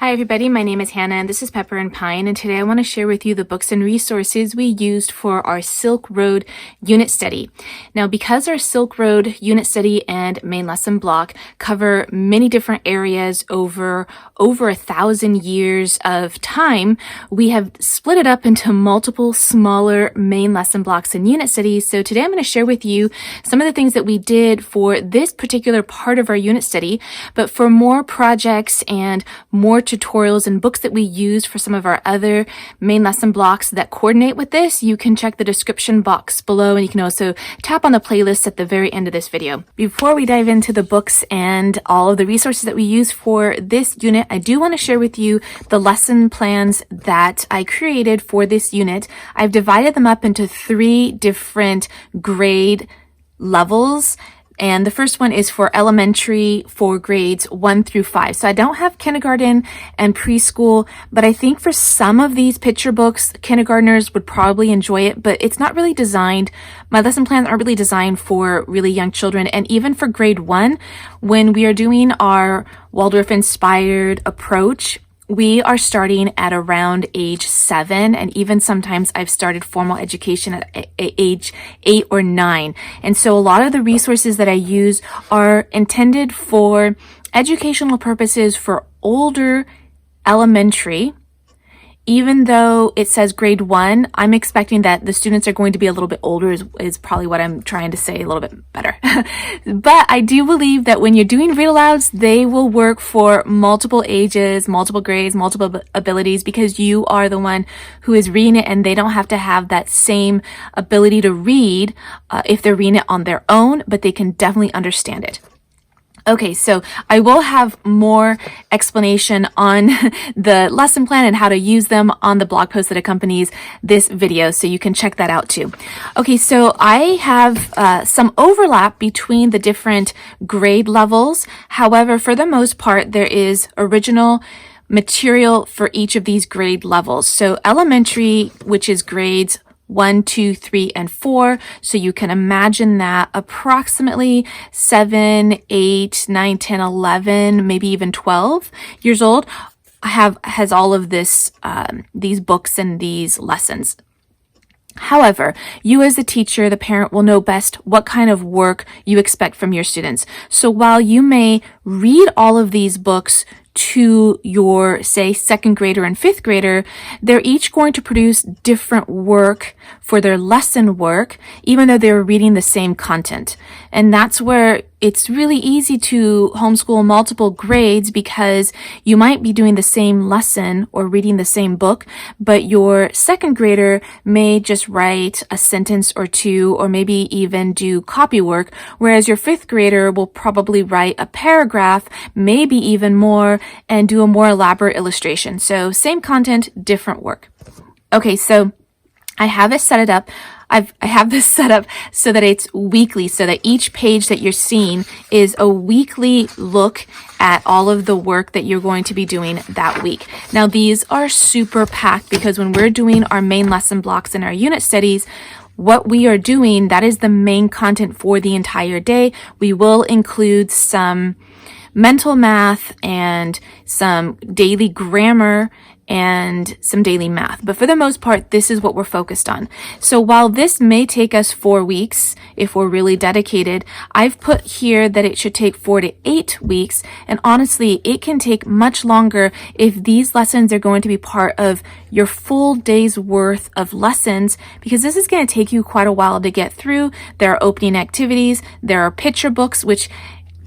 Hi everybody, my name is Hannah and this is Pepper and Pine, and today I want to share with you the books and resources we used for our Silk Road unit study. Now, because our Silk Road unit study and main lesson block cover many different areas over 1,000 years of time, we have split it up into multiple smaller main lesson blocks and unit studies. So today I'm going to share with you some of the things that we did for this particular part of our unit study, but for more projects and more tutorials and books that we used for some of our other main lesson blocks that coordinate with this, you can check the description box below, and you can also tap on the playlist at the very end of this video. Before we dive into the books and all of the resources that we use for this unit, I do want to share with you the lesson plans that I created for this unit. I've divided them up into 3 different grade levels. And the first one is for elementary for grades 1 through 5. So I don't have kindergarten and preschool, but I think for some of these picture books, kindergartners would probably enjoy it, but it's not really designed. My lesson plans aren't really designed for really young children. And even for grade 1, when we are doing our Waldorf-inspired approach, we are starting at around age 7, and even sometimes I've started formal education at age 8 or 9. And so a lot of the resources that I use are intended for educational purposes for older elementary. Even though it says grade 1, I'm expecting that the students are going to be a little bit older is probably what I'm trying to say a little bit better. But I do believe that when you're doing read alouds, they will work for multiple ages, multiple grades, multiple abilities, because you are the one who is reading it, and they don't have to have that same ability to read if they're reading it on their own, but they can definitely understand it. Okay, so I will have more explanation on the lesson plan and how to use them on the blog post that accompanies this video, so you can check that out too. Okay, so I have some overlap between the different grade levels. However, for the most part, there is original material for each of these grade levels. So elementary, which is grades 1, 2, 3, and 4. So you can imagine that approximately 7, 8, 9, 10, 11, maybe even 12 years old has all of this, these books and these lessons. However, you as the teacher, the parent, will know best what kind of work you expect from your students. So while you may read all of these books to your, say, 2nd grader and 5th grader, they're each going to produce different work for their lesson work, even though they're reading the same content. And that's where it's really easy to homeschool multiple grades, because you might be doing the same lesson or reading the same book, but your 2nd grader may just write a sentence or 2, or maybe even do copywork, whereas your 5th grader will probably write a paragraph, maybe even more, and do a more elaborate illustration. So same content, different work. Okay, so I have it set it up. I have this set up so that it's weekly, so that each page that you're seeing is a weekly look at all of the work that you're going to be doing that week. Now, these are super packed, because when we're doing our main lesson blocks and our unit studies, what we are doing, that is the main content for the entire day. We will include some mental math and some daily grammar and some daily math. But for the most part, this is what we're focused on. So while this may take us 4 weeks, if we're really dedicated, I've put here that it should take 4 to 8 weeks. And honestly, it can take much longer if these lessons are going to be part of your full day's worth of lessons, because this is going to take you quite a while to get through. There are opening activities, there are picture books, which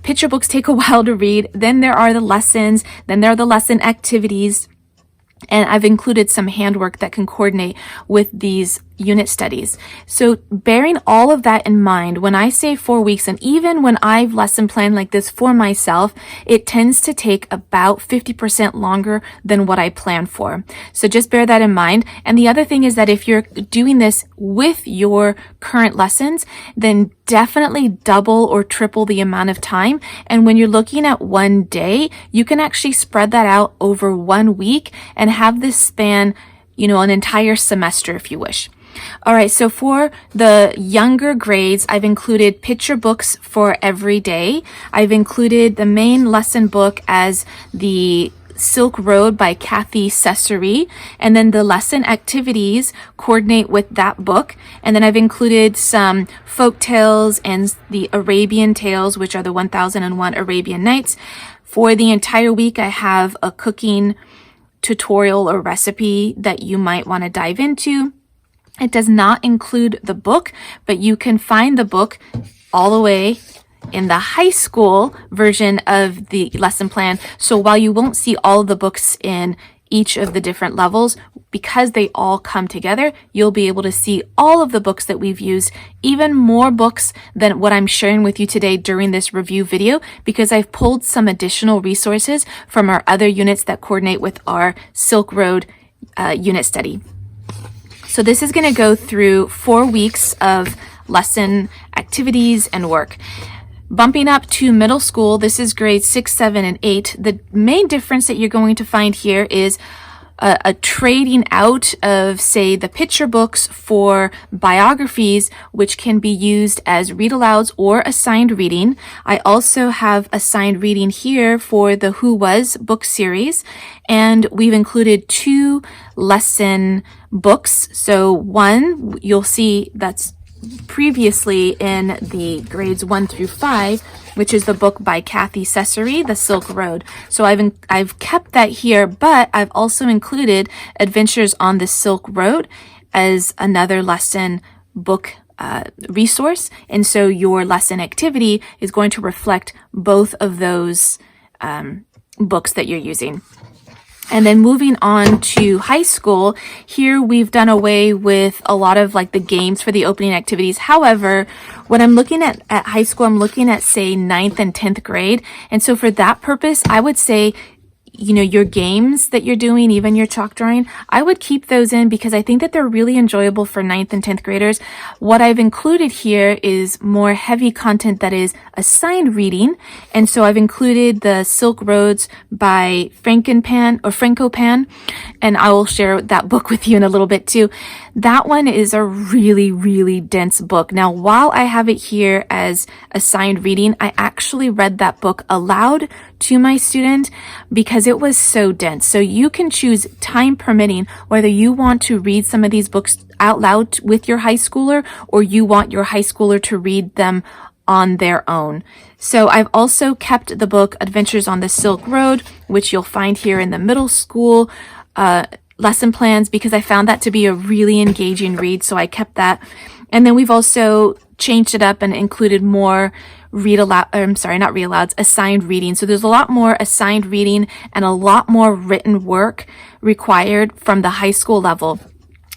picture books take a while to read. Then there are the lessons, then there are the lesson activities. And I've included some handwork that can coordinate with these unit studies. So bearing all of that in mind, when I say 4 weeks, and even when I've lesson planned like this for myself, it tends to take about 50% longer than what I planned for. So just bear that in mind. And the other thing is that if you're doing this with your current lessons, then definitely double or triple the amount of time. And when you're looking at one day, you can actually spread that out over 1 week and have this span, an entire semester if you wish. All right, so for the younger grades, I've included picture books for every day. I've included the main lesson book as the Silk Road by Kathy Cesare, and then the lesson activities coordinate with that book. And then I've included some folk tales and the Arabian tales, which are the 1001 Arabian Nights. For the entire week, I have a cooking tutorial or recipe that you might want to dive into. It does not include the book, but you can find the book all the way in the high school version of the lesson plan. So while you won't see all of the books in each of the different levels, because they all come together, you'll be able to see all of the books that we've used, even more books than what I'm sharing with you today during this review video, because I've pulled some additional resources from our other units that coordinate with our Silk Road unit study. So this is going to go through 4 weeks of lesson activities and work. Bumping up to middle school, this is grades 6, 7, and 8. The main difference that you're going to find here is a trading out of, say, the picture books for biographies, which can be used as read alouds or assigned reading. I also have assigned reading here for the Who Was book series, and we've included 2 lesson books. So one, you'll see that's previously in the grades 1 through 5, which is the book by Kathy Cesare, The Silk Road. So I've kept that here, but I've also included Adventures on the Silk Road as another lesson book resource. And so your lesson activity is going to reflect both of those books that you're using. And then moving on to high school, here we've done away with a lot of like the games for the opening activities. However, when I'm looking at high school, I'm looking at, say, 9th and 10th grade. And so for that purpose, I would say, you know, your games that you're doing, even your chalk drawing, I would keep those in because I think that they're really enjoyable for 9th and 10th graders. What I've included here is more heavy content that is assigned reading. And so I've included the Silk Roads by Frankopan, and I will share that book with you in a little bit too. That one is a really, really dense book. Now, while I have it here as assigned reading, I actually read that book aloud to my student because it was so dense. So you can choose, time permitting, whether you want to read some of these books out loud with your high schooler or you want your high schooler to read them on their own. So I've also kept the book Adventures on the Silk Road, which you'll find here in the middle school lesson plans, because I found that to be a really engaging read. So I kept that. And then we've also changed it up and included more assigned reading. So there's a lot more assigned reading and a lot more written work required from the high school level.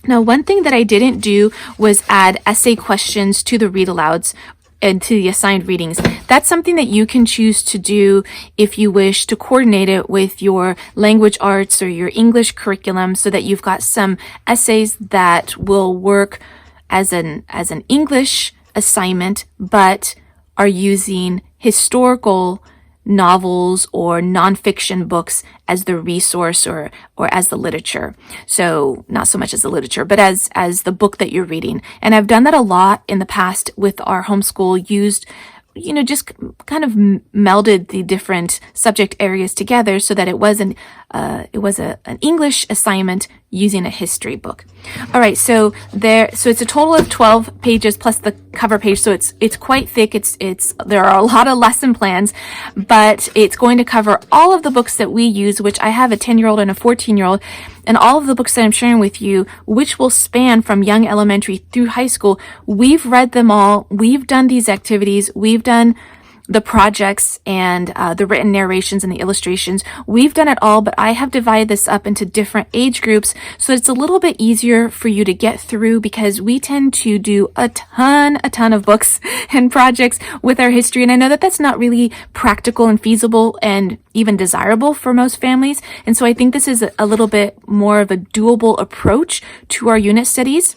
Now, one thing that I didn't do was add essay questions to the read alouds and to the assigned readings. That's something that you can choose to do if you wish to coordinate it with your language arts or your English curriculum so that you've got some essays that will work as an English assignment, but are using historical novels or nonfiction books as the resource or as the literature. So not so much as the literature, but as the book that you're reading. And I've done that a lot in the past with our homeschool, used, you know, just kind of melded the different subject areas together so that it was an English assignment using a history book. All right, so it's a total of 12 pages plus the cover page, so it's quite thick. There are a lot of lesson plans, but it's going to cover all of the books that we use, which I have a 10-year-old and a 14-year-old, and all of the books that I'm sharing with you, which will span from young elementary through high school. We've read them all. We've done these activities. We've done the projects and the written narrations and the illustrations. We've done it all, but I have divided this up into different age groups so it's a little bit easier for you to get through, because we tend to do a ton of books and projects with our history. And I know that that's not really practical and feasible and even desirable for most families. And so I think this is a little bit more of a doable approach to our unit studies.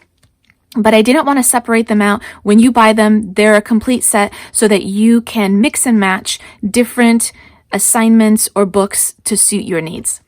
But I didn't want to separate them out. When you buy them, they're a complete set so that you can mix and match different assignments or books to suit your needs.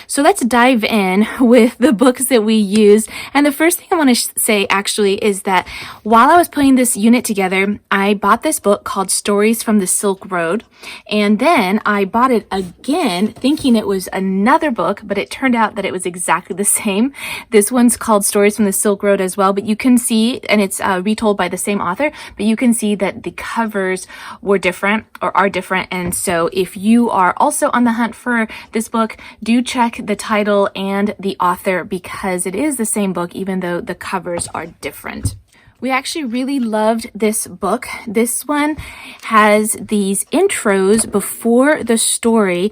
So let's dive in with the books that we used. And the first thing I want to say actually is that while I was putting this unit together, I bought this book called Stories from the Silk Road. And then I bought it again thinking it was another book, but it turned out that it was exactly the same. This one's called Stories from the Silk Road as well, but you can see, and it's retold by the same author, but you can see that the covers were different or are different. And so if you are also on the hunt for this book, do check the title and the author because it is the same book even though the covers are different. We actually really loved this book. This one has these intros before the story,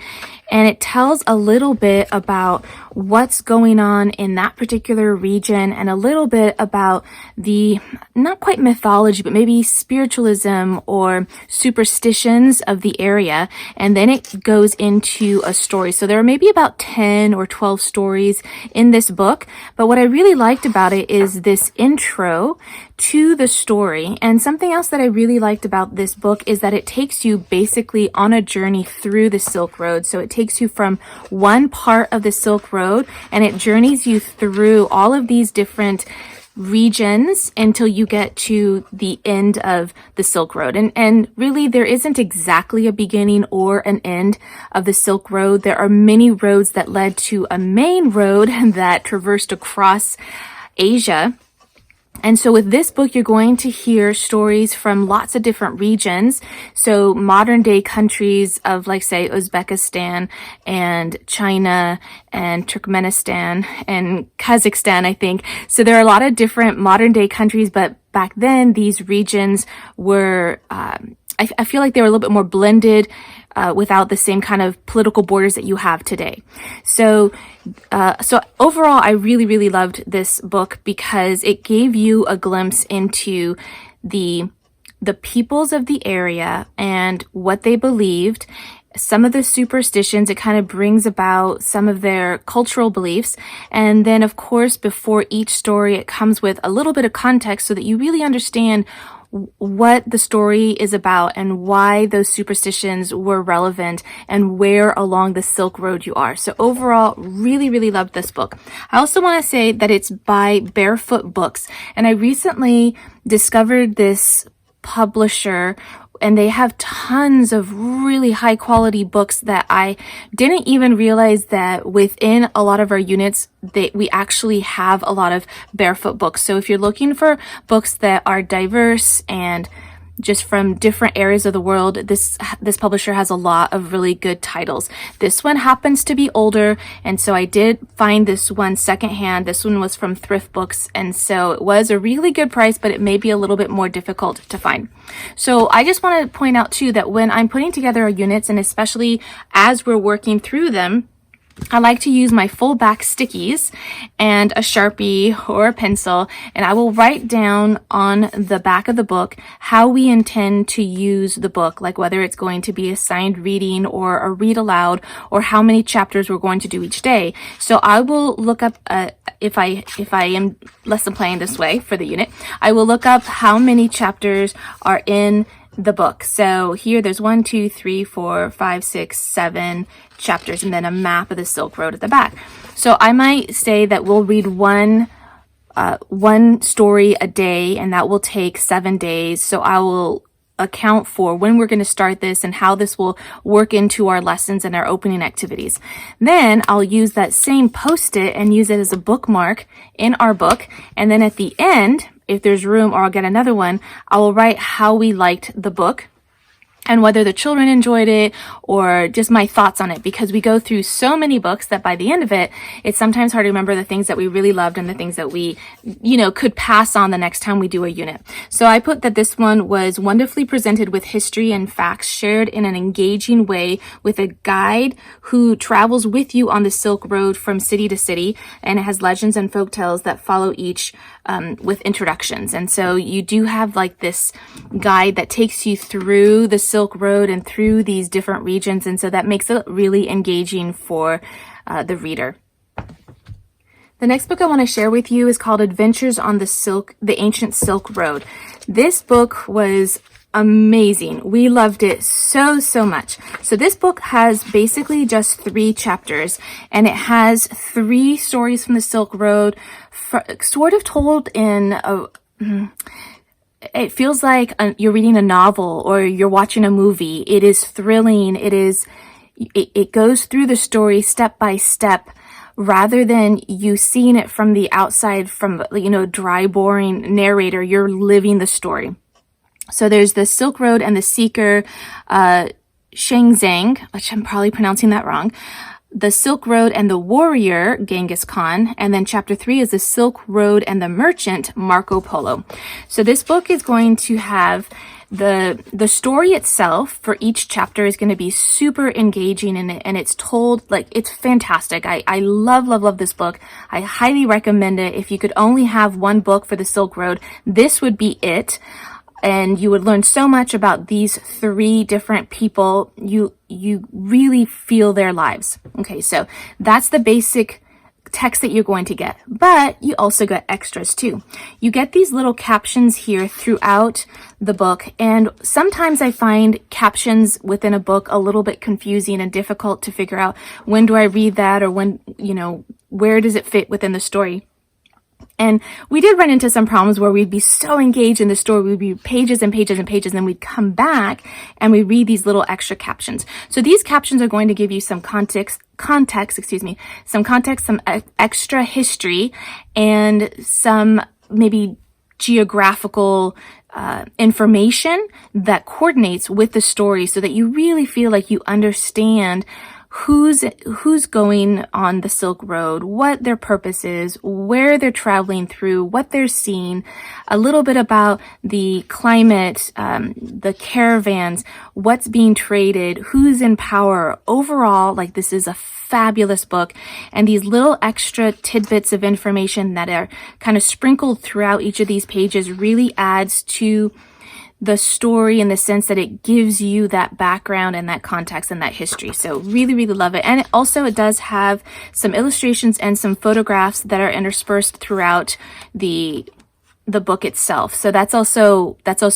and it tells a little bit about what's going on in that particular region and a little bit about the, not quite mythology, but maybe spiritualism or superstitions of the area. And then it goes into a story. So there are maybe about 10 or 12 stories in this book. But what I really liked about it is this intro to the story. And something else that I really liked about this book is that it takes you basically on a journey through the Silk Road. So it takes you from one part of the Silk Road and it journeys you through all of these different regions until you get to the end of the Silk Road. And really there isn't exactly a beginning or an end of the Silk Road. There are many roads that led to a main road that traversed across Asia. And so with this book, you're going to hear stories from lots of different regions. So modern day countries of, like, say, Uzbekistan and China and Turkmenistan and Kazakhstan, I think. So there are a lot of different modern day countries, but back then these regions were, I feel like they were a little bit more blended without the same kind of political borders that you have today. So overall, I really, really loved this book because it gave you a glimpse into the peoples of the area and what they believed, some of the superstitions. It kind of brings about some of their cultural beliefs. And then, of course, before each story, it comes with a little bit of context so that you really understand what the story is about and why those superstitions were relevant and where along the Silk Road you are. So overall, really, really loved this book. I also want to say that it's by Barefoot Books, and I recently discovered this publisher, and they have tons of really high quality books that I didn't even realize that within a lot of our units we actually have a lot of Barefoot books. So if you're looking for books that are diverse and just from different areas of the world, this publisher has a lot of really good titles. This one happens to be older, and so I did find this one secondhand. This one was from Thrift Books, and so it was a really good price, but it may be a little bit more difficult to find. So I just want to point out too that when I'm putting together our units, and especially as we're working through them, I like to use my full back stickies and a Sharpie or a pencil, and I will write down on the back of the book how we intend to use the book, like whether it's going to be a signed reading or a read aloud, or how many chapters we're going to do each day. So I will look up, if I am lesson planning this way for the unit, I will look up how many chapters are in the book. So here there's 1, 2, 3, 4, 5, 6, 7 chapters, and then a map of the Silk Road at the back. So I might say that we'll read one story a day, and that will take 7 days. So I will account for when we're going to start this and how this will work into our lessons and our opening activities. Then I'll use that same post-it and use it as a bookmark in our book. And then at the end, if there's room, or I'll get another one, I will write how we liked the book and whether the children enjoyed it or just my thoughts on it, because we go through so many books that by the end of it, it's sometimes hard to remember the things that we really loved and the things that we, could pass on the next time we do a unit. So I put that this one was wonderfully presented with history and facts shared in an engaging way with a guide who travels with you on the Silk Road from city to city, and it has legends and folktales that follow each with introductions. And so you do have like this guide that takes you through the Silk Road and through these different regions, and so that makes it really engaging for the reader. The next book I want to share with you is called Adventures on the Ancient Silk Road. This book was amazing. We loved it so much. So this book has basically just 3 chapters, and it has 3 stories from the Silk Road, sort of told in a, it feels like you're reading a novel or you're watching a movie. It is thrilling. It goes through the story step by step, rather than you seeing it from the outside, from, dry, boring narrator. You're living the story. So there's the Silk Road and the Seeker, Shang, which I'm probably pronouncing that wrong. The Silk Road and the Warrior, Genghis Khan. And then chapter 3 is the Silk Road and the Merchant, Marco Polo. So this book is going to have the story itself for each chapter is going to be super engaging, and it's told, like, it's fantastic. I love this book. I highly recommend it. If you could only have one book for the Silk Road, this would be it. And you would learn so much about these 3 different people. You really feel their lives. Okay, so that's the basic text that you're going to get, but you also get extras too. You get these little captions here throughout the book, and sometimes I find captions within a book a little bit confusing and difficult to figure out, when do I read that, or when, where does it fit within the story. And we did run into some problems where we'd be so engaged in the story, we'd be pages and pages and pages, and then we'd come back and we read these little extra captions. So these captions are going to give you some context, some extra history, and some maybe geographical information that coordinates with the story, so that you really feel like you understand who's going on the Silk Road, what their purpose is, where they're traveling through, what they're seeing, a little bit about the climate, the caravans, what's being traded, who's in power. Overall, like, this is a fabulous book, and these little extra tidbits of information that are kind of sprinkled throughout each of these pages really adds to the story, in the sense that it gives you that background and that context and that history. So really love it. And it does have some illustrations and some photographs that are interspersed throughout the book itself. So that's also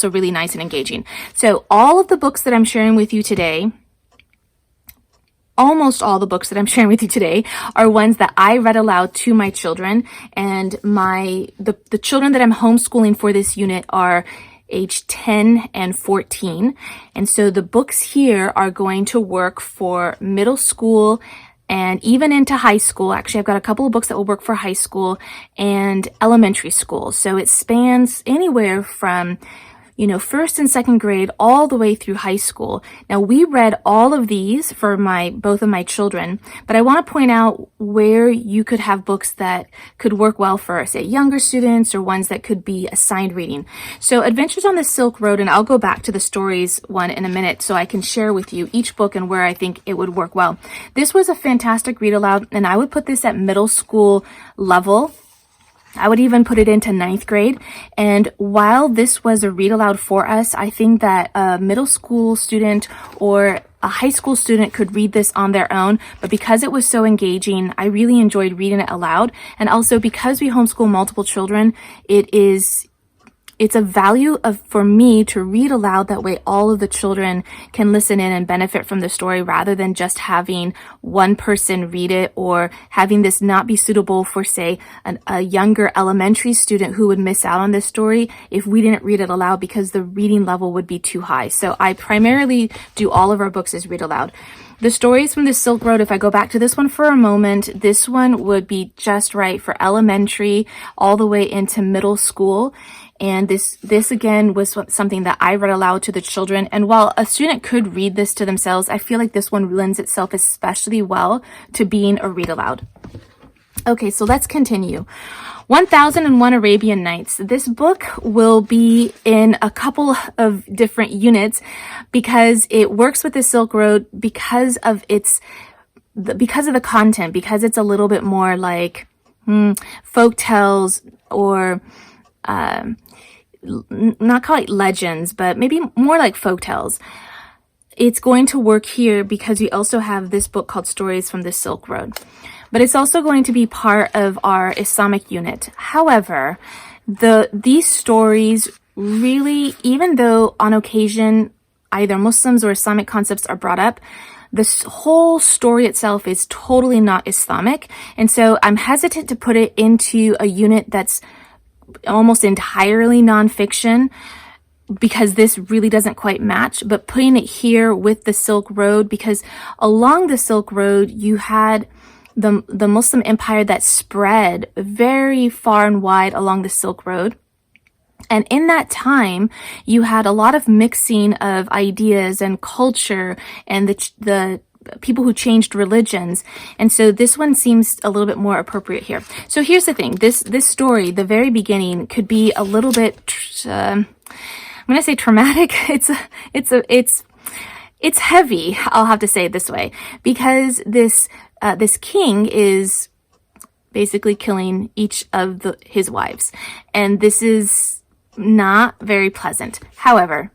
really nice and engaging. So all of the books that I'm sharing with you today, almost all the books that I'm sharing with you today, are ones that I read aloud to my children, and the children that I'm homeschooling for this unit are age 10 and 14. And so the books here are going to work for middle school and even into high school. Actually, I've got a couple of books that will work for high school and elementary school. So it spans anywhere from, first and second grade all the way through high school. Now, we read all of these for both of my children, but I want to point out where you could have books that could work well for, say, younger students, or ones that could be assigned reading. So Adventures on the Silk Road, and I'll go back to the stories one in a minute so I can share with you each book and where I think it would work well. This was a fantastic read aloud, and I would put this at middle school level. I would even put it into 9th grade. And while this was a read aloud for us, I think that a middle school student or a high school student could read this on their own. But because it was so engaging, I really enjoyed reading it aloud. And also, because we homeschool multiple children, it's a value for me to read aloud. That way all of the children can listen in and benefit from the story, rather than just having one person read it, or having this not be suitable for, say, a younger elementary student who would miss out on this story if we didn't read it aloud, because the reading level would be too high. So I primarily do all of our books as read aloud. The stories from the Silk Road, if I go back to this one for a moment, this one would be just right for elementary all the way into middle school. And this again was something that I read aloud to the children. And while a student could read this to themselves, I feel like this one lends itself especially well to being a read aloud. Okay, so let's continue. 1001 Arabian Nights. This book will be in a couple of different units because it works with the Silk Road because of the content, because it's a little bit more like folk tales, or not quite legends, but maybe more like folk tales. It's going to work here because we also have this book called Stories from the Silk Road. But it's also going to be part of our Islamic unit. However, these stories really, even though on occasion either Muslims or Islamic concepts are brought up, this whole story itself is totally not Islamic. And so I'm hesitant to put it into a unit that's almost entirely nonfiction, because this really doesn't quite match, but putting it here with the Silk Road, because along the Silk Road, you had the Muslim empire that spread very far and wide along the Silk Road. And in that time, you had a lot of mixing of ideas and culture and the people who changed religions. And so this one seems a little bit more appropriate here. So here's the thing. This story, the very beginning, could be a little bit, I'm going to say traumatic. It's heavy. I'll have to say it this way, because this king is basically killing each of his wives. And this is not very pleasant. However,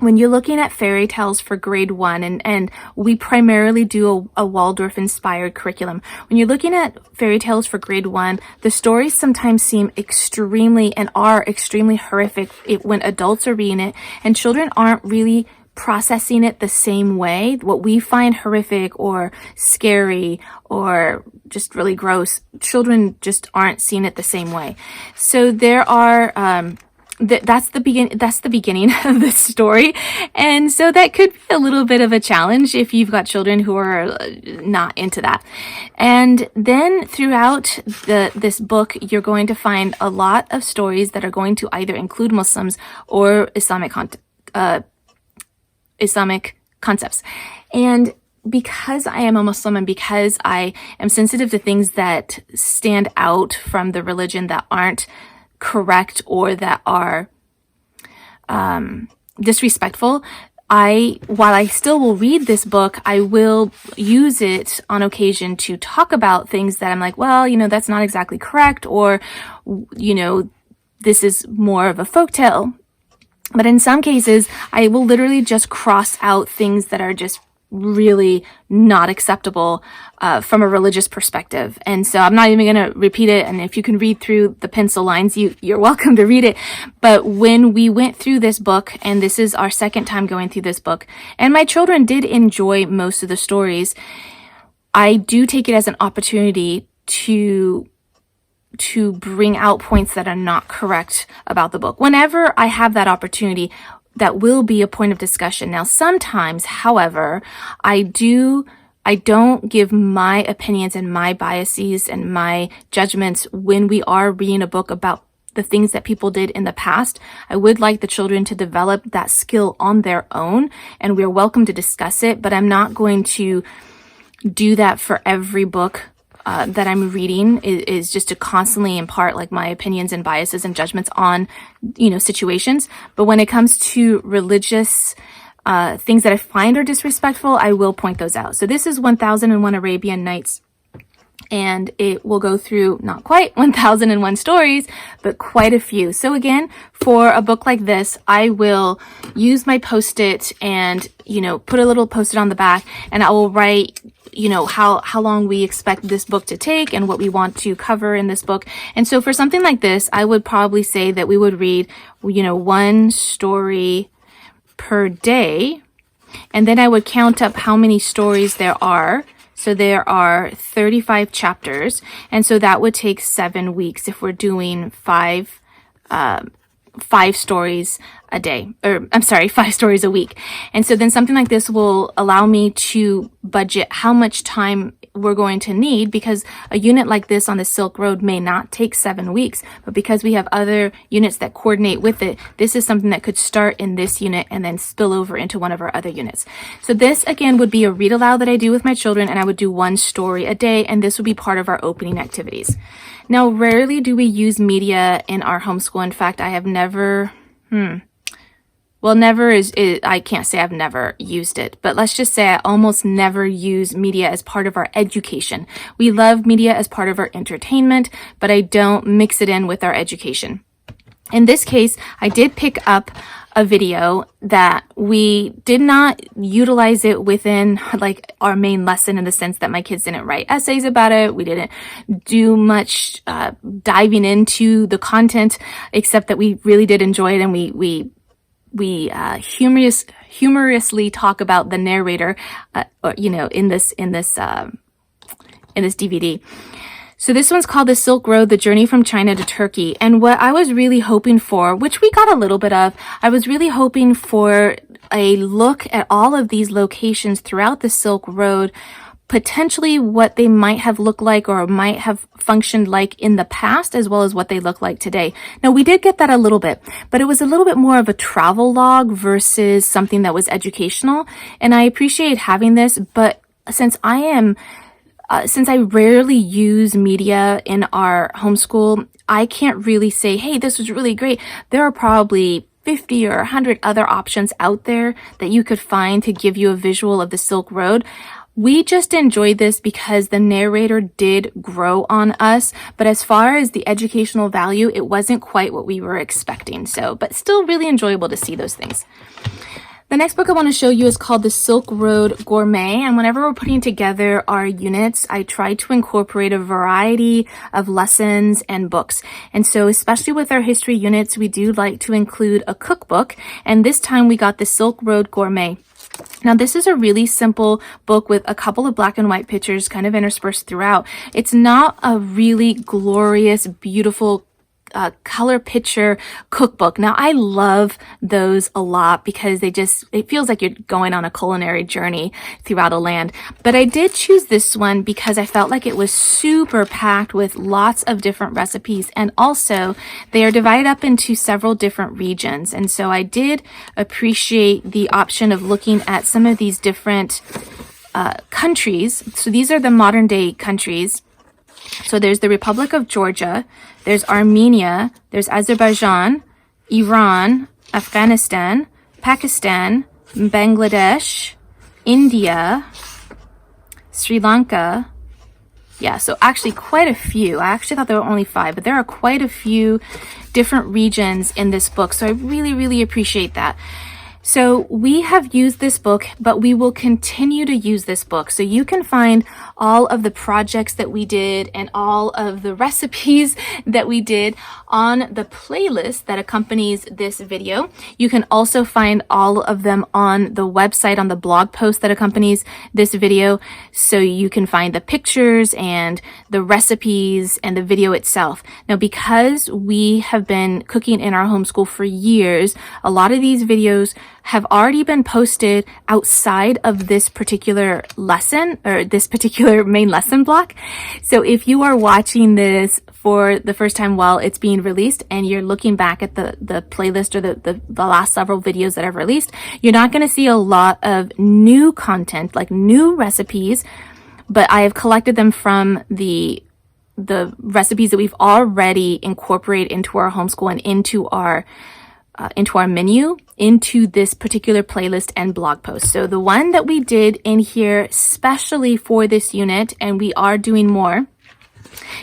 when you're looking at fairy tales for grade 1, and we primarily do a Waldorf-inspired curriculum. When you're looking at fairy tales for grade 1, the stories sometimes seem extremely and are extremely horrific when adults are reading it, and children aren't really processing it the same way. What we find horrific or scary or just really gross, children just aren't seeing it the same way. So there are that's the beginning of the story, and so that could be a little bit of a challenge if you've got children who are not into that. And then throughout this book, you're going to find a lot of stories that are going to either include Muslims or Islamic concepts. And because I am a Muslim and because I am sensitive to things that stand out from the religion that aren't correct or that are disrespectful, while I still will read this book, I will use it on occasion to talk about things that I'm like, well, that's not exactly correct, or, this is more of a folktale. But in some cases, I will literally just cross out things that are just really not acceptable from a religious perspective. And so I'm not even going to repeat it. And if you can read through the pencil lines, you're welcome to read it. But when we went through this book, and this is our second time going through this book, and my children did enjoy most of the stories, I do take it as an opportunity to bring out points that are not correct about the book. Whenever I have that opportunity, that will be a point of discussion. Now, sometimes, however, I don't give my opinions and my biases and my judgments when we are reading a book about the things that people did in the past. I would like the children to develop that skill on their own, and we're welcome to discuss it, but I'm not going to do that for every book that I'm reading, is just to constantly impart like my opinions and biases and judgments on, situations. But when it comes to religious things that I find are disrespectful, I will point those out. So this is 1001 Arabian Nights, and it will go through not quite 1001 stories, but quite a few. So again, for a book like this, I will use my Post-it and, put a little Post-it on the back, and I will write how long we expect this book to take and what we want to cover in this book. And so for something like this, I would probably say that we would read, one story per day. And then I would count up how many stories there are. So there are 35 chapters. And so that would take 7 weeks if we're doing five stories a day, or I'm sorry, 5 stories a week. And so then something like this will allow me to budget how much time we're going to need, because a unit like this on the Silk Road may not take 7 weeks, but because we have other units that coordinate with it, this is something that could start in this unit and then spill over into one of our other units. So this again would be a read aloud that I do with my children, and I would do 1 story a day, and this would be part of our opening activities. Now, rarely do we use media in our homeschool. In fact, I have never, I can't say I've never used it, but let's just say I almost never use media as part of our education. We love media as part of our entertainment, but I don't mix it in with our education. In this case, I did pick up a video that we did not utilize it within like our main lesson, in the sense that my kids didn't write essays about it. We didn't do much diving into the content, except that we really did enjoy it, and we humorously talk about the narrator, in this DVD. So this one's called The Silk Road, The Journey from China to Turkey. And what I was really hoping for, which we got a little bit of, I was really hoping for a look at all of these locations throughout the Silk Road, potentially what they might have looked like or might have functioned like in the past, as well as what they look like today. Now, we did get that a little bit, but it was a little bit more of a travel log versus something that was educational. And I appreciate having this, but since I rarely use media in our homeschool, I can't really say, hey, this was really great. There are probably 50 or 100 other options out there that you could find to give you a visual of the Silk Road. We just enjoyed this because the narrator did grow on us, but as far as the educational value, it wasn't quite what we were expecting. But still really enjoyable to see those things. The next book I want to show you is called The Silk Road Gourmet, and whenever we're putting together our units, I try to incorporate a variety of lessons and books. And so especially with our history units, we do like to include a cookbook, and this time we got The Silk Road Gourmet. Now, this is a really simple book with a couple of black and white pictures kind of interspersed throughout. It's not a really glorious, beautiful color picture cookbook. Now, I love those a lot because it feels like you're going on a culinary journey throughout a land. But I did choose this one because I felt like it was super packed with lots of different recipes. And also, they are divided up into several different regions. And so I did appreciate the option of looking at some of these different countries. So these are the modern day countries. So there's the Republic of Georgia, there's Armenia, there's Azerbaijan, Iran, Afghanistan, Pakistan, Bangladesh, India, Sri Lanka. Yeah, so actually quite a few. I actually thought there were only 5, but there are quite a few different regions in this book. So I really, really appreciate that. So we have used this book, but we will continue to use this book. So you can find all of the projects that we did and all of the recipes that we did on the playlist that accompanies this video. You can also find all of them on the website, on the blog post that accompanies this video. So you can find the pictures and the recipes and the video itself. Now, because we have been cooking in our homeschool for years, a lot of these videos have already been posted outside of this particular lesson or this particular main lesson block. So if you are watching this for the first time while it's being released and you're looking back at the playlist or the last several videos that I've released, you're not going to see a lot of new content, like new recipes, but I have collected them from the recipes that we've already incorporated into our homeschool and into our menu, into this particular playlist and blog post. So the one that we did in here especially for this unit, and we are doing more,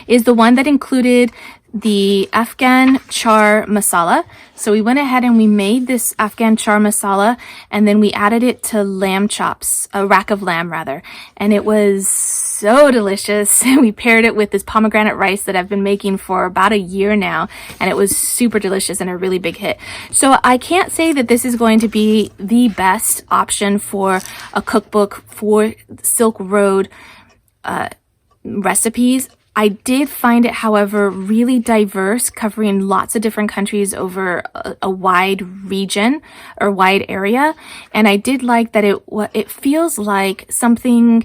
is the one that included the Afghan char masala. So we went ahead and we made this Afghan char masala, and then we added it to lamb chops, a rack of lamb rather, and it was so delicious. We paired it with this pomegranate rice that I've been making for about a year now, and it was super delicious and a really big hit. So I can't say that this is going to be the best option for a cookbook for Silk Road recipes. I did find it, however, really diverse, covering lots of different countries over a wide region or wide area. And I did like that it feels like something,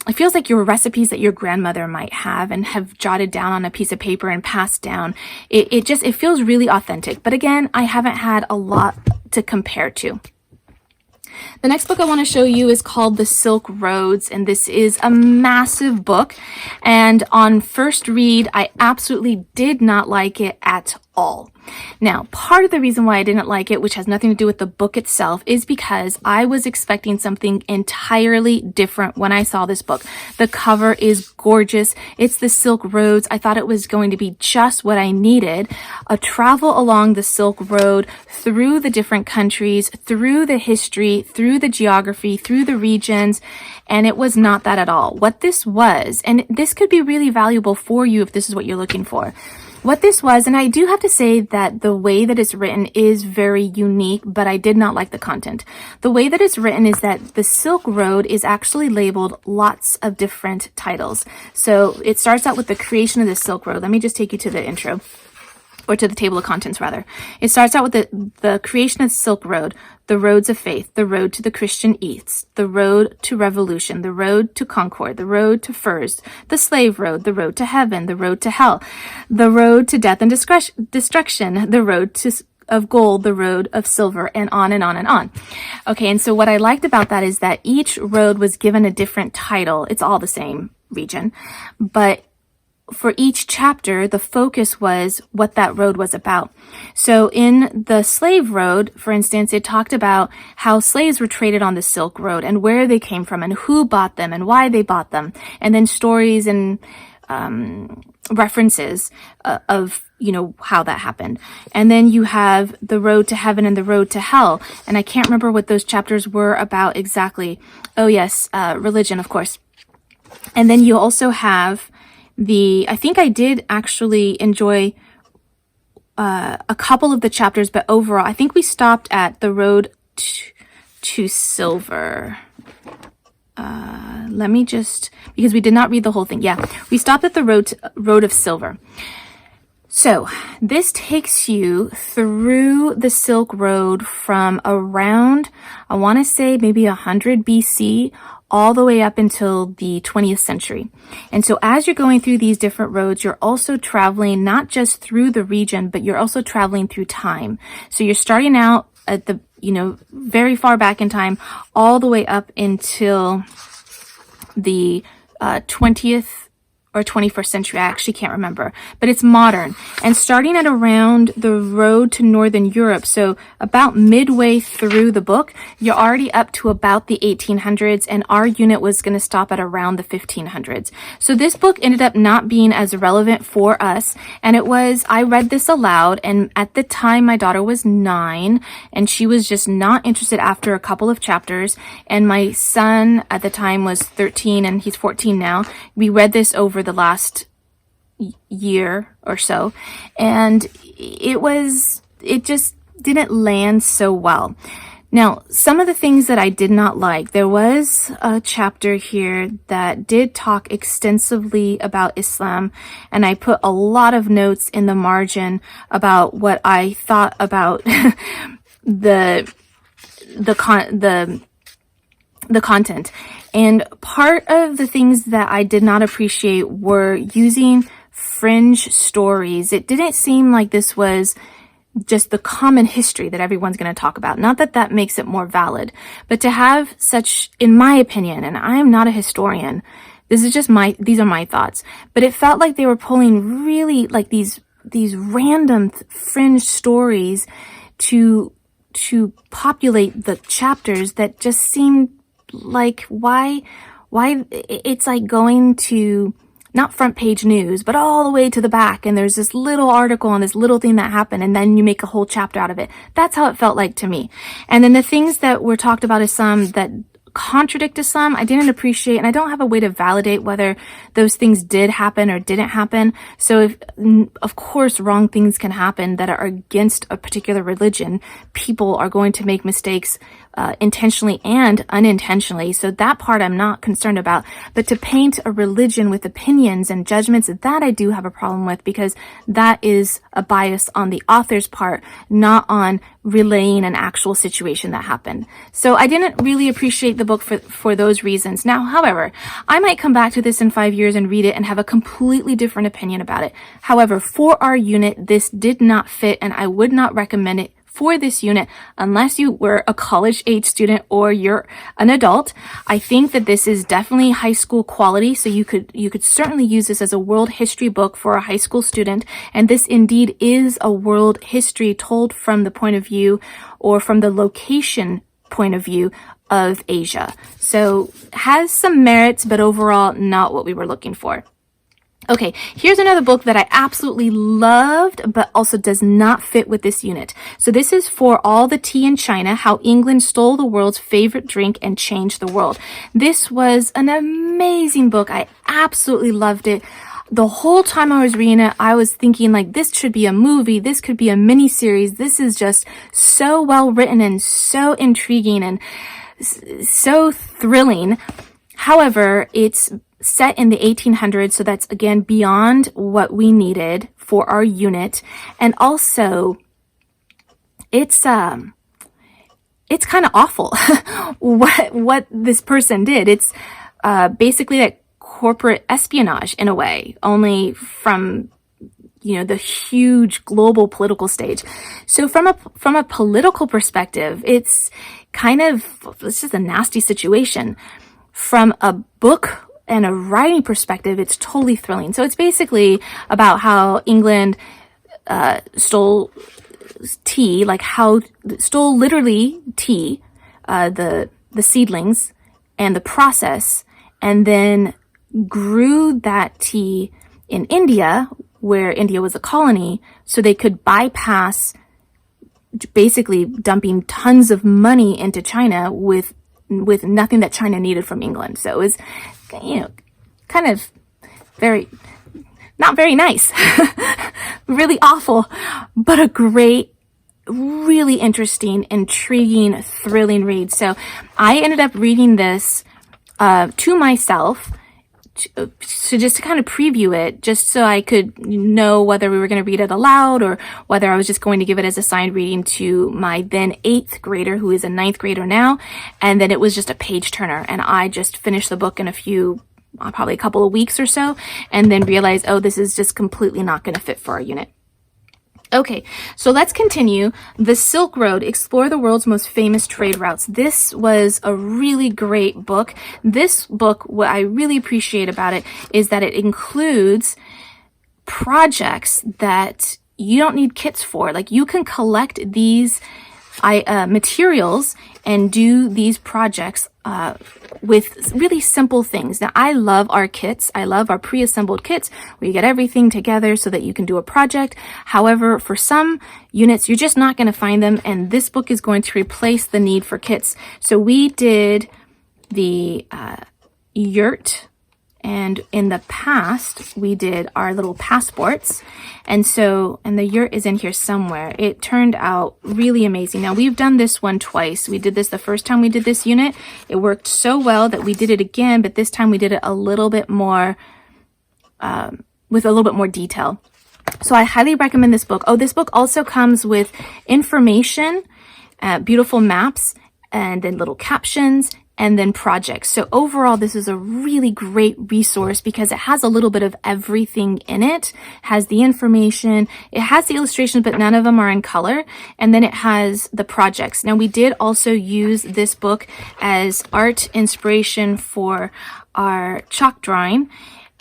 it feels like your recipes that your grandmother might have and have jotted down on a piece of paper and passed down. It feels really authentic. But again, I haven't had a lot to compare to. The next book I want to show you is called The Silk Roads, and this is a massive book. And on first read, I absolutely did not like it at all. Now, part of the reason why I didn't like it, which has nothing to do with the book itself, is because I was expecting something entirely different when I saw this book. The cover is gorgeous. It's the Silk Roads. I thought it was going to be just what I needed. A travel along the Silk Road through the different countries, through the history, through the geography, through the regions, and it was not that at all. What this was, and this could be really valuable for you if this is what you're looking for. What this was, and I do have to say that the way that it's written is very unique, but I did not like the content. The way that it's written is that the Silk Road is actually labeled lots of different titles. So it starts out with the creation of the Silk Road. Let me just take you to the intro, or to the table of contents rather. It starts out with the creation of the Silk Road, the roads of faith, the road to the Christian East, the road to revolution, the road to concord, the road to furs, the slave road, the road to heaven, the road to hell, the road to death and destruction, the road of gold, the road of silver, and on and on and on. Okay, and so what I liked about that is that each road was given a different title. It's all the same region, but for each chapter, the focus was what that road was about. So in the slave road, for instance, it talked about how slaves were traded on the Silk Road and where they came from and who bought them and why they bought them. And then stories and references of, how that happened. And then you have the road to heaven and the road to hell. And I can't remember what those chapters were about exactly. Oh yes, religion, of course. And then you also have I think I did actually enjoy a couple of the chapters, but overall, I think we stopped at the road to silver. Let me just, because we did not read the whole thing. Yeah, we stopped at the road of silver. So this takes you through the Silk Road from around, I want to say maybe 100 BC all the way up until the 20th century. And so as you're going through these different roads, you're also traveling not just through the region, but you're also traveling through time. So you're starting out at the, very far back in time, all the way up until the 20th or 21st century. I actually can't remember, but it's modern. And starting at around the road to Northern Europe, so about midway through the book, you're already up to about the 1800s, and our unit was going to stop at around the 1500s. So this book ended up not being as relevant for us, and I read this aloud, and at the time my daughter was 9, and she was just not interested after a couple of chapters, and my son at the time was 13, and he's 14 now. We read this over the last year or so, and it just didn't land so well. Now, some of the things that I did not like, there was a chapter here that did talk extensively about Islam, and I put a lot of notes in the margin about what I thought about the content. And part of the things that I did not appreciate were using fringe stories. It didn't seem like this was just the common history that everyone's going to talk about. Not that that makes it more valid, but to have such, in my opinion, and I am not a historian, these are my thoughts, but it felt like they were pulling really like these random fringe stories to populate the chapters that just seemed like why it's like going to not front page news, but all the way to the back, and there's this little article on this little thing that happened, and then you make a whole chapter out of it. That's how it felt like to me. And then the things that were talked about Islam that contradict Islam, I didn't appreciate, and I don't have a way to validate whether those things did happen or didn't happen. So of course, wrong things can happen that are against a particular religion. People are going to make mistakes intentionally and unintentionally. So that part I'm not concerned about. But to paint a religion with opinions and judgments, that I do have a problem with, because that is a bias on the author's part, not on relaying an actual situation that happened. So I didn't really appreciate the book for those reasons. Now, however, I might come back to this in 5 years and read it and have a completely different opinion about it. However, for our unit, this did not fit, and I would not recommend it for this unit, unless you were a college age student or you're an adult. I think that this is definitely high school quality, so you could certainly use this as a world history book for a high school student. And this indeed is a world history told from the point of view or from the location point of view of Asia. So has some merits, but overall not what we were looking for. Okay, here's another book that I absolutely loved, but also does not fit with this unit. So this is For All the Tea in China, How England Stole the World's Favorite Drink and Changed the World. This was an amazing book. I absolutely loved it. The whole time I was reading it, I was thinking like, this should be a movie. This could be a mini series. This is just so well written and so intriguing and so thrilling. However, it's set in the 1800s, so that's again beyond what we needed for our unit. And also, it's kind of awful what this person did. It's basically like corporate espionage in a way, only from the huge global political stage. So from a political perspective, it's just a nasty situation. From a book and a writing perspective, it's totally thrilling. So it's basically about how England stole tea, stole literally tea, the seedlings and the process, and then grew that tea in India, where India was a colony, so they could bypass basically dumping tons of money into China with nothing that China needed from England. So it was, kind of not very nice, really awful, but a great, really interesting, intriguing, thrilling read. So I ended up reading this to myself, so just to kind of preview it, just so I could know whether we were going to read it aloud or whether I was just going to give it as a signed reading to my then 8th grader, who is a 9th grader now. And then it was just a page turner, and I just finished the book in probably a couple of weeks or so, and then realized, oh, this is just completely not going to fit for our unit. Okay, so let's continue. The Silk Road, Explore the World's Most Famous Trade Routes. This was a really great book. This book, what I really appreciate about it is that it includes projects that you don't need kits for. Like, you can collect these materials and do these projects with really simple things. Now, I love our kits. I love our pre-assembled kits where you get everything together so that you can do a project. However, for some units, you're just not going to find them, and this book is going to replace the need for kits. So we did the yurt, and in the past, we did our little passports. And the yurt is in here somewhere. It turned out really amazing. Now, we've done this one twice. We did this the first time we did this unit. It worked so well that we did it again, but this time we did it a little bit more, with a little bit more detail. So I highly recommend this book. Oh, this book also comes with information, beautiful maps, and then little captions, and then projects. So overall, this is a really great resource because it has a little bit of everything in it. It has the information, it has the illustrations, but none of them are in color. And then it has the projects. Now, we did also use this book as art inspiration for our chalk drawing.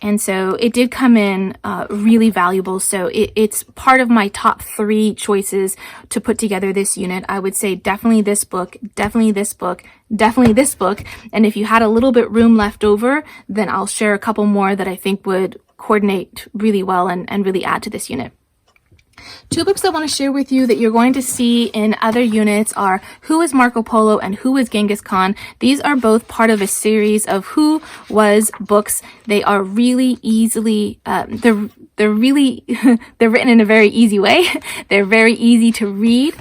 And so it did come in really valuable. So it's part of my top 3 choices to put together this unit. I would say definitely this book, definitely this book, definitely this book. And if you had a little bit room left over, then I'll share a couple more that I think would coordinate really well and really add to this unit. 2 books I want to share with you that you're going to see in other units are Who is Marco Polo and Who is Genghis Khan. These are both part of a series of Who Was books. They are really easily, they're written in a very easy way. They're very easy to read.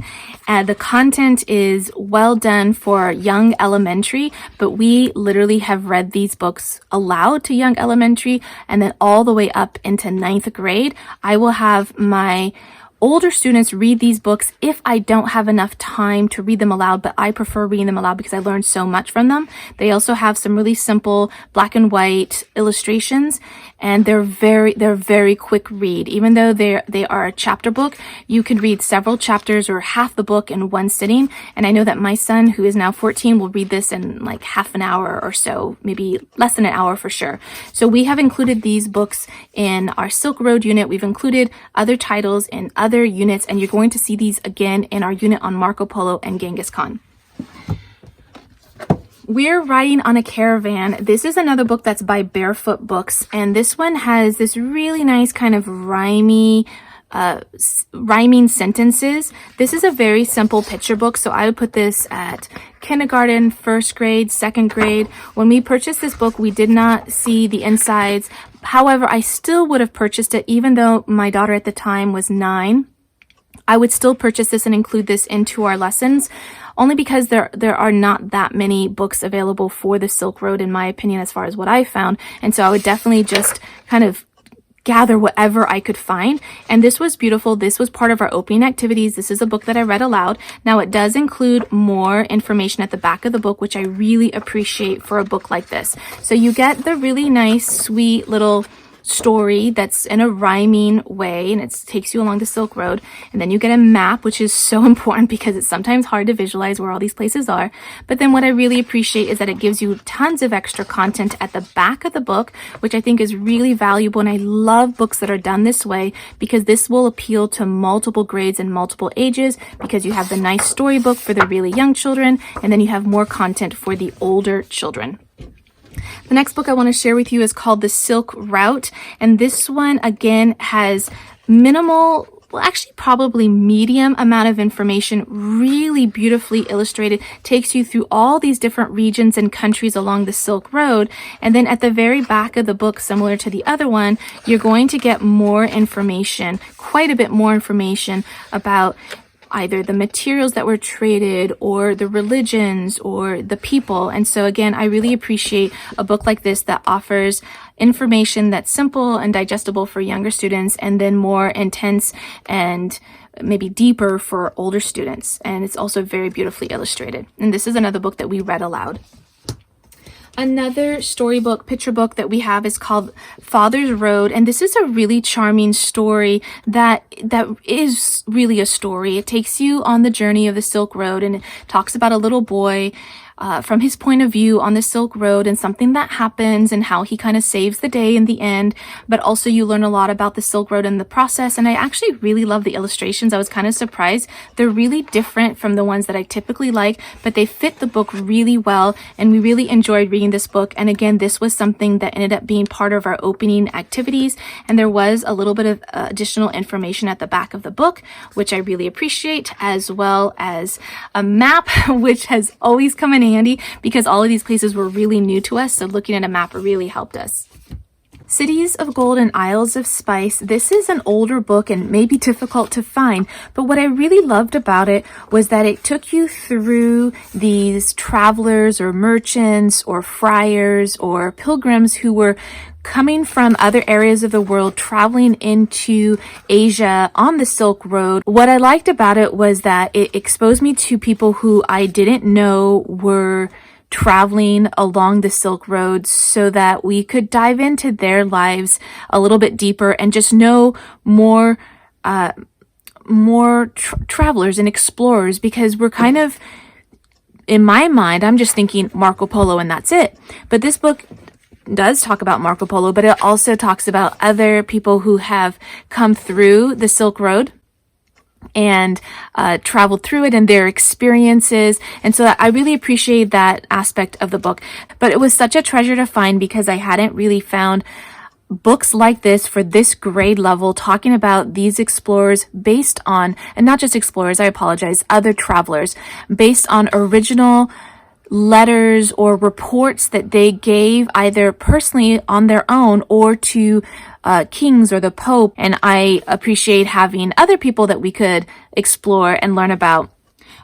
The content is well done for young elementary, but we literally have read these books aloud to young elementary and then all the way up into 9th grade. I will have my older students read these books if I don't have enough time to read them aloud, but I prefer reading them aloud because I learned so much from them. They also have some really simple black and white illustrations, and they're very quick read. Even though they are a chapter book, you can read several chapters or half the book in one sitting. And I know that my son, who is now 14, will read this in like half an hour or so, maybe less than an hour for sure. So we have included these books in our Silk Road unit. We've included other titles in other units, and you're going to see these again in our unit on Marco Polo and Genghis Khan. We're Riding on a Caravan. This is another book that's by Barefoot Books, and this one has this really nice kind of rhyming sentences. This is a very simple picture book, so I would put this at kindergarten, first grade, second grade. When we purchased this book, we did not see the insides. However, I still would have purchased it even though my daughter at the time was 9. I would still purchase this and include this into our lessons, only because there are not that many books available for the Silk Road, in my opinion, as far as what I found. And so I would definitely just kind of gather whatever I could find. And this was beautiful. This was part of our opening activities. This is a book that I read aloud. Now, it does include more information at the back of the book, which I really appreciate for a book like this. So you get the really nice, sweet little story that's in a rhyming way, and it takes you along the Silk Road. And then you get a map, which is so important because it's sometimes hard to visualize where all these places are. But then what I really appreciate is that it gives you tons of extra content at the back of the book, which I think is really valuable. And I love books that are done this way because this will appeal to multiple grades and multiple ages, because you have the nice storybook for the really young children, and then you have more content for the older children. The next book I want to share with you is called The Silk Route, and this one again has minimal, well, actually probably medium amount of information, really beautifully illustrated, takes you through all these different regions and countries along the Silk Road. And then at the very back of the book, similar to the other one, you're going to get more information, quite a bit more information about either the materials that were traded or the religions or the people. And so again, I really appreciate a book like this that offers information that's simple and digestible for younger students, and then more intense and maybe deeper for older students. And it's also very beautifully illustrated. And this is another book that we read aloud. Another storybook, picture book that we have is called Father's Road, and this is a really charming story that is really a story. It takes you on the journey of the Silk Road, and it talks about a little boy from his point of view on the Silk Road and something that happens and how he kind of saves the day in the end. But also you learn a lot about the Silk Road in the process. And I actually really love the illustrations. I was kind of surprised. They're really different from the ones that I typically like, but they fit the book really well. And we really enjoyed reading this book. And again, this was something that ended up being part of our opening activities. And there was a little bit of additional information at the back of the book, which I really appreciate, as well as a map, which has always come in handy because all of these places were really new to us, so looking at a map really helped us. Cities of Gold and Isles of Spice. This is an older book and may be difficult to find, but what I really loved about it was that it took you through these travelers or merchants or friars or pilgrims who were coming from other areas of the world, traveling into Asia on the Silk Road. What I liked about it was that it exposed me to people who I didn't know were traveling along the Silk Road, so that we could dive into their lives a little bit deeper and just know more travelers and explorers, because we're kind of, in my mind, I'm just thinking Marco Polo and that's it. But this book does talk about Marco Polo, but it also talks about other people who have come through the Silk Road and traveled through it and their experiences. And so I really appreciate that aspect of the book. But it was such a treasure to find because I hadn't really found books like this for this grade level, talking about these explorers based on, and not just explorers, I apologize, other travelers, based on original letters or reports that they gave either personally on their own or to kings or the Pope. And I appreciate having other people that we could explore and learn about.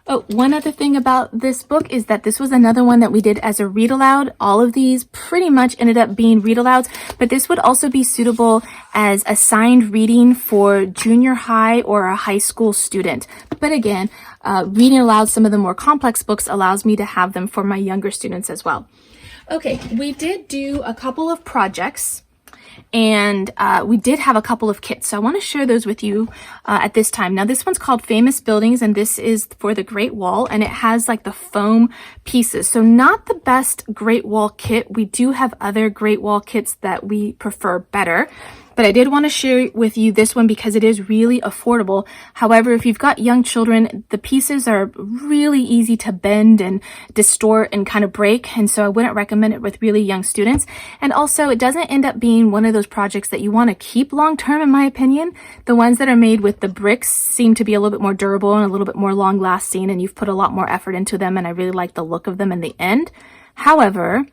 Oh, one other thing about this book is that this was another one that we did as a read aloud. All of these pretty much ended up being read alouds, but this would also be suitable as assigned reading for junior high or a high school student. But again, reading aloud some of the more complex books allows me to have them for my younger students as well. Okay, we did do a couple of projects. And we did have a couple of kits, so I want to share those with you at this time. Now, this one's called Famous Buildings, and this is for the Great Wall, and it has like the foam pieces. So not the best Great Wall kit. We do have other Great Wall kits that we prefer better. But I did want to share with you this one because it is really affordable. However, if you've got young children, the pieces are really easy to bend and distort and kind of break. And so I wouldn't recommend it with really young students. And also, it doesn't end up being one of those projects that you want to keep long term, in my opinion. The ones that are made with the bricks seem to be a little bit more durable and a little bit more long lasting, and you've put a lot more effort into them, and I really like the look of them in the end. However,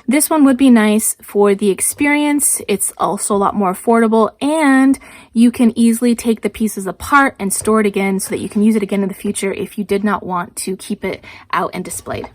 this one would be nice for the experience. It's also a lot more affordable, and you can easily take the pieces apart and store it again so that you can use it again in the future if you did not want to keep it out and displayed.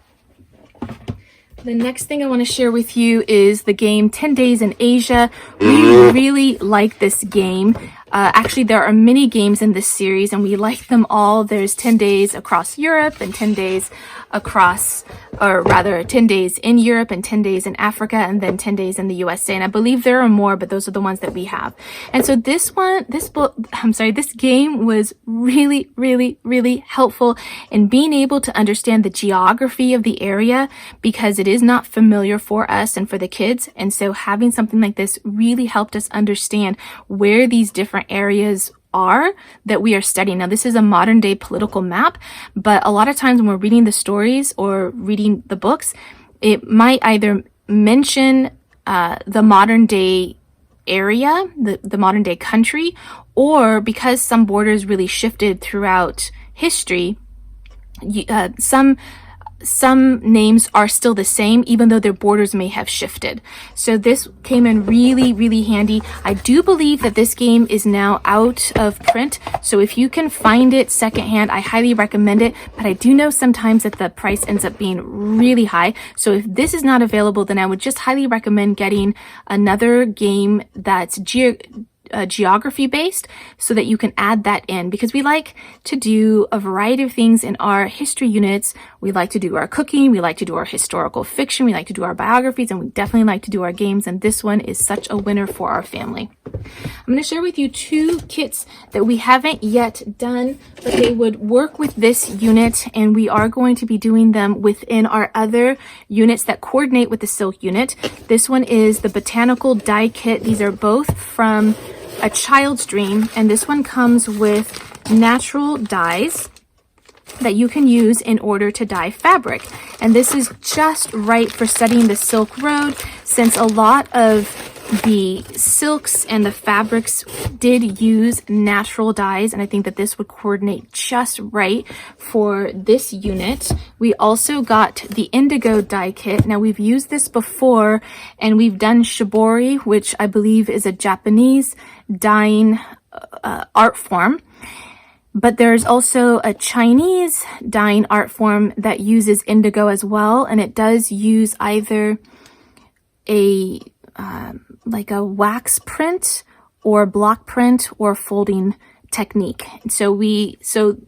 The next thing I want to share with you is the game 10 Days in Asia. We really like this game. Actually, there are many games in this series, and we like them all. There's 10 days across Europe and 10 days across, or rather 10 days in Europe and 10 days in Africa, and then 10 days in the USA. And I believe there are more, but those are the ones that we have. And so this game was really, really, really helpful in being able to understand the geography of the area, because it is not familiar for us and for the kids. And so having something like this really helped us understand where these different areas are that we are studying. Now, this is a modern day political map, but a lot of times when we're reading the stories or reading the books, it might either mention the modern day area, the modern day country, or because some borders really shifted throughout history, some names are still the same, even though their borders may have shifted. So this came in really, really handy. I do believe that this game is now out of print. So if you can find it secondhand, I highly recommend it. But I do know sometimes that the price ends up being really high. So if this is not available, then I would just highly recommend getting another game that's geography based, so that you can add that in, because we like to do a variety of things in our history units. We like to do our cooking, we like to do our historical fiction, we like to do our biographies, and we definitely like to do our games, and this one is such a winner for our family. I'm going to share with you two kits that we haven't yet done, but they would work with this unit, and we are going to be doing them within our other units that coordinate with the silk unit. This one is the Botanical Die Kit. These are both from A Child's Dream, and this one comes with natural dyes that you can use in order to dye fabric. And this is just right for studying the Silk Road, since a lot of the silks and the fabrics did use natural dyes, and I think that this would coordinate just right for this unit. We also got the Indigo Die Kit. Now, we've used this before, and we've done shibori, which I believe is a Japanese dyeing art form. But there's also a Chinese dyeing art form that uses indigo as well, and it does use either a like a wax print or block print or folding technique. So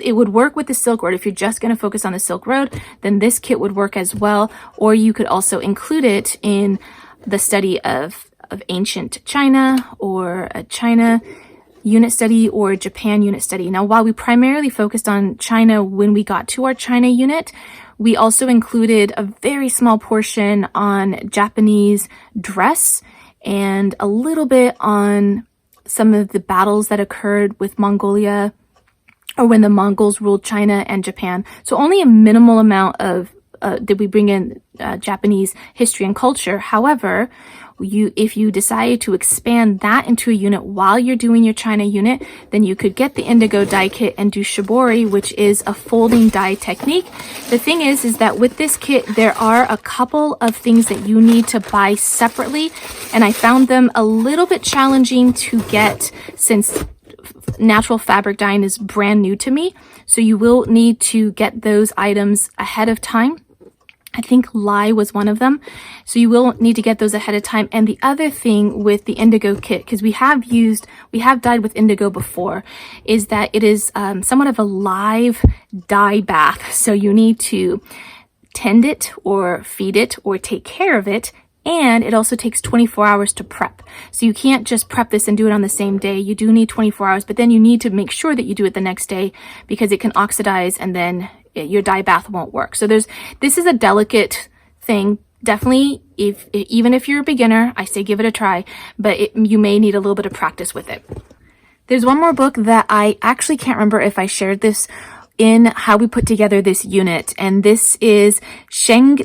it would work with the Silk Road. If you're just going to focus on the Silk Road, then this kit would work as well. Or you could also include it in the study of ancient China, or a China unit study, or a Japan unit study. Now, while we primarily focused on China when we got to our China unit, we also included a very small portion on Japanese dress and a little bit on some of the battles that occurred with Mongolia, or when the Mongols ruled China and Japan. So only a minimal amount of did we bring in Japanese history and culture. However, if you decide to expand that into a unit while you're doing your China unit, then you could get the Indigo Die Kit and do shibori, which is a folding dye technique. The thing is that with this kit, there are a couple of things that you need to buy separately, and I found them a little bit challenging to get since natural fabric dyeing is brand new to me. So you will need to get those items ahead of time. I think lye was one of them. So you will need to get those ahead of time. And the other thing with the Indigo kit, because we have dyed with indigo before, is that it is somewhat of a live dye bath. So you need to tend it or feed it or take care of it. And it also takes 24 hours to prep. So you can't just prep this and do it on the same day. You do need 24 hours, but then you need to make sure that you do it the next day because it can oxidize and then your dye bath won't work. So this is a delicate thing. Definitely, even if you're a beginner, I say give it a try, but you may need a little bit of practice with it. There's one more book that I actually can't remember if I shared this in how we put together this unit, and this is Shang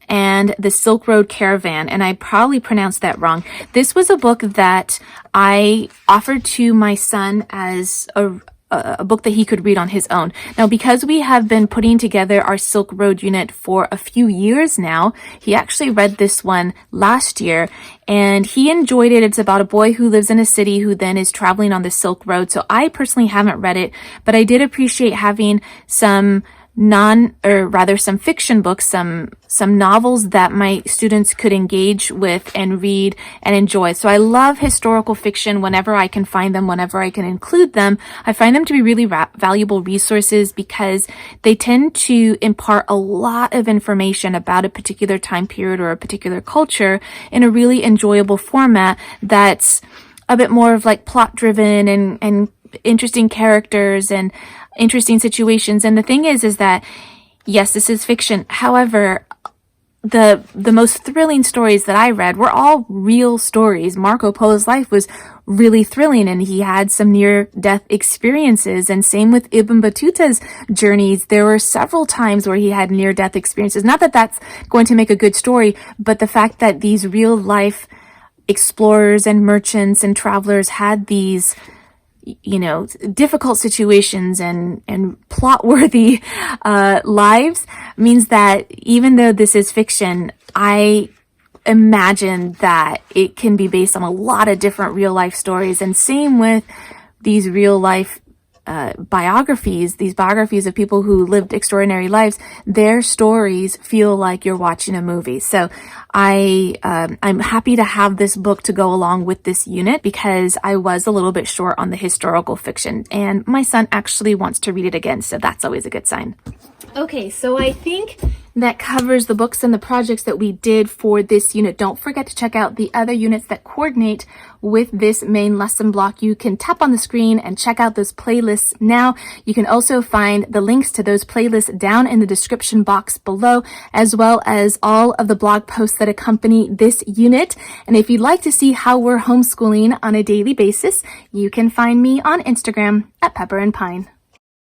and the Silk Road Caravan, and I probably pronounced that wrong. This was a book that I offered to my son as a book that he could read on his own. Now, because we have been putting together our Silk Road unit for a few years now, he actually read this one last year and he enjoyed it. It's about a boy who lives in a city who then is traveling on the Silk Road. So I personally haven't read it, but I did appreciate having some some fiction books, some novels that my students could engage with and read and enjoy. So I love historical fiction whenever I can find them, whenever I can include them. I find them to be really valuable resources because they tend to impart a lot of information about a particular time period or a particular culture in a really enjoyable format that's a bit more of like plot driven and interesting characters and interesting situations. And the thing is that yes, this is fiction. However, the most thrilling stories that I read were all real stories. Marco Polo's life was really thrilling and he had some near-death experiences, and same with Ibn Battuta's journeys. There were several times where he had near-death experiences. Not that that's going to make a good story, but the fact that these real-life explorers and merchants and travelers had these difficult situations and plot-worthy lives means that even though this is fiction, I imagine that it can be based on a lot of different real-life stories. And same with these real-life biographies, these biographies of people who lived extraordinary lives. Their stories feel like you're watching a movie. So I'm happy to have this book to go along with this unit because I was a little bit short on the historical fiction, and my son actually wants to read it again, so that's always a good sign. Okay, so I think that covers the books and the projects that we did for this unit. Don't forget to check out the other units that coordinate with this main lesson block. You can tap on the screen and check out those playlists now. You can also find the links to those playlists down in the description box below, as well as all of the blog posts that accompany this unit. And if you'd like to see how we're homeschooling on a daily basis, you can find me on Instagram at Pepper and Pine.